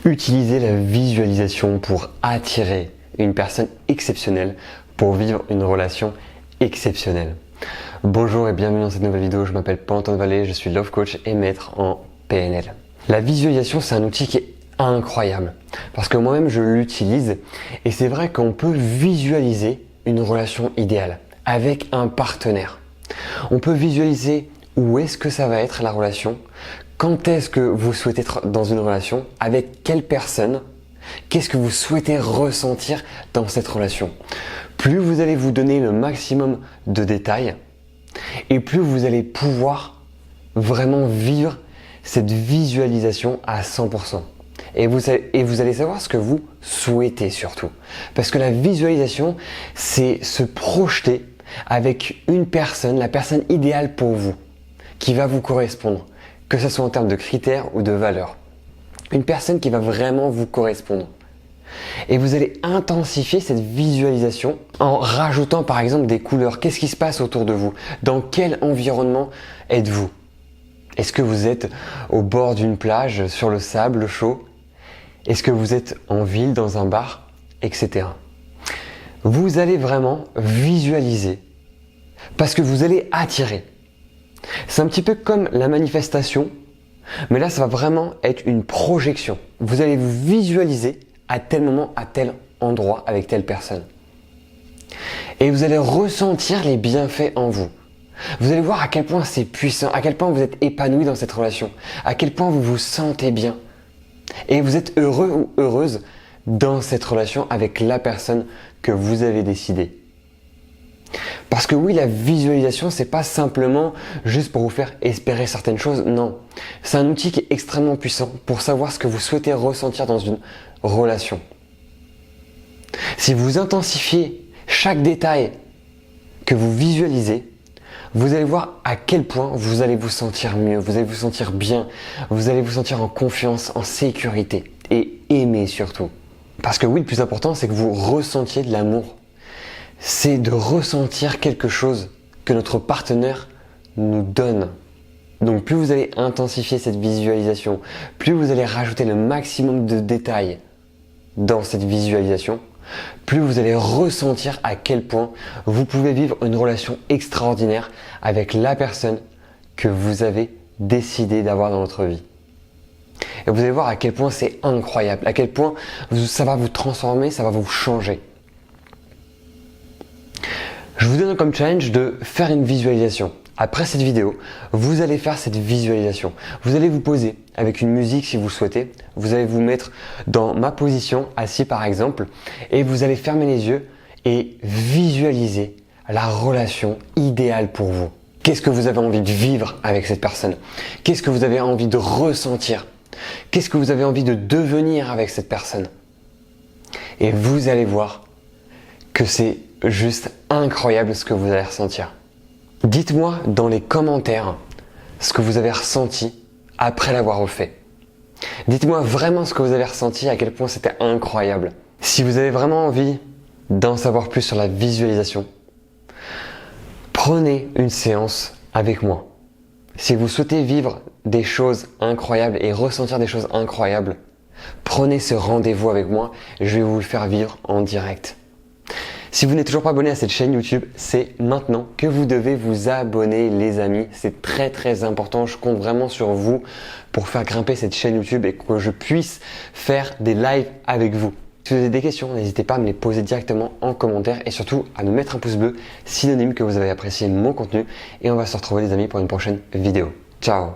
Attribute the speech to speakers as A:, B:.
A: Utilisez la visualisation pour attirer une personne exceptionnelle pour vivre une relation exceptionnelle. Bonjour et bienvenue dans cette nouvelle vidéo, je m'appelle Paul-Antoine Vallée, je suis Love Coach et maître en PNL. La visualisation, c'est un outil qui est incroyable parce que moi-même je l'utilise et c'est vrai qu'on peut visualiser une relation idéale avec un partenaire. On peut visualiser où est-ce que ça va être la relation, quand est-ce que vous souhaitez être dans une relation, avec quelle personne, qu'est-ce que vous souhaitez ressentir dans cette relation. Plus vous allez vous donner le maximum de détails et plus vous allez pouvoir vraiment vivre cette visualisation à 100%. Et vous allez savoir ce que vous souhaitez surtout. Parce que la visualisation, c'est se projeter avec une personne, la personne idéale pour vous, qui va vous correspondre, que ce soit en termes de critères ou de valeurs. Une personne qui va vraiment vous correspondre. Et vous allez intensifier cette visualisation en rajoutant par exemple des couleurs. Qu'est-ce qui se passe autour de vous? Dans quel environnement êtes-vous? Est-ce que vous êtes au bord d'une plage, sur le sable chaud? Est-ce que vous êtes en ville, dans un bar, etc. Vous allez vraiment visualiser parce que vous allez attirer. C'est un petit peu comme la manifestation, mais là ça va vraiment être une projection. Vous allez vous visualiser à tel moment, à tel endroit, avec telle personne. Et vous allez ressentir les bienfaits en vous. Vous allez voir à quel point c'est puissant, à quel point vous êtes épanoui dans cette relation, à quel point vous vous sentez bien. Et vous êtes heureux ou heureuse dans cette relation avec la personne que vous avez décidé. Parce que oui, la visualisation, c'est pas simplement juste pour vous faire espérer certaines choses, non. C'est un outil qui est extrêmement puissant pour savoir ce que vous souhaitez ressentir dans une relation. Si vous intensifiez chaque détail que vous visualisez, vous allez voir à quel point vous allez vous sentir mieux, vous allez vous sentir bien, vous allez vous sentir en confiance, en sécurité et aimé surtout. Parce que oui, le plus important, c'est que vous ressentiez de l'amour. C'est de ressentir quelque chose que notre partenaire nous donne. Donc plus vous allez intensifier cette visualisation, plus vous allez rajouter le maximum de détails dans cette visualisation, plus vous allez ressentir à quel point vous pouvez vivre une relation extraordinaire avec la personne que vous avez décidé d'avoir dans votre vie. Et vous allez voir à quel point c'est incroyable, à quel point ça va vous transformer, ça va vous changer. Je vous donne comme challenge de faire une visualisation. Après cette vidéo, vous allez faire cette visualisation. Vous allez vous poser avec une musique si vous le souhaitez. Vous allez vous mettre dans ma position, assis par exemple, et vous allez fermer les yeux et visualiser la relation idéale pour vous. Qu'est-ce que vous avez envie de vivre avec cette personne? Qu'est-ce que vous avez envie de ressentir? Qu'est-ce que vous avez envie de devenir avec cette personne? Et vous allez voir que c'est juste incroyable ce que vous allez ressentir. Dites-moi dans les commentaires ce que vous avez ressenti après l'avoir refait. Dites-moi vraiment ce que vous avez ressenti, à quel point c'était incroyable. Si vous avez vraiment envie d'en savoir plus sur la visualisation, prenez une séance avec moi. Si vous souhaitez vivre des choses incroyables et ressentir des choses incroyables, prenez ce rendez-vous avec moi, je vais vous le faire vivre en direct. Si vous n'êtes toujours pas abonné à cette chaîne YouTube, c'est maintenant que vous devez vous abonner les amis. C'est très important, je compte vraiment sur vous pour faire grimper cette chaîne YouTube et que je puisse faire des lives avec vous. Si vous avez des questions, n'hésitez pas à me les poser directement en commentaire et surtout à me mettre un pouce bleu synonyme que vous avez apprécié mon contenu et on va se retrouver les amis pour une prochaine vidéo. Ciao!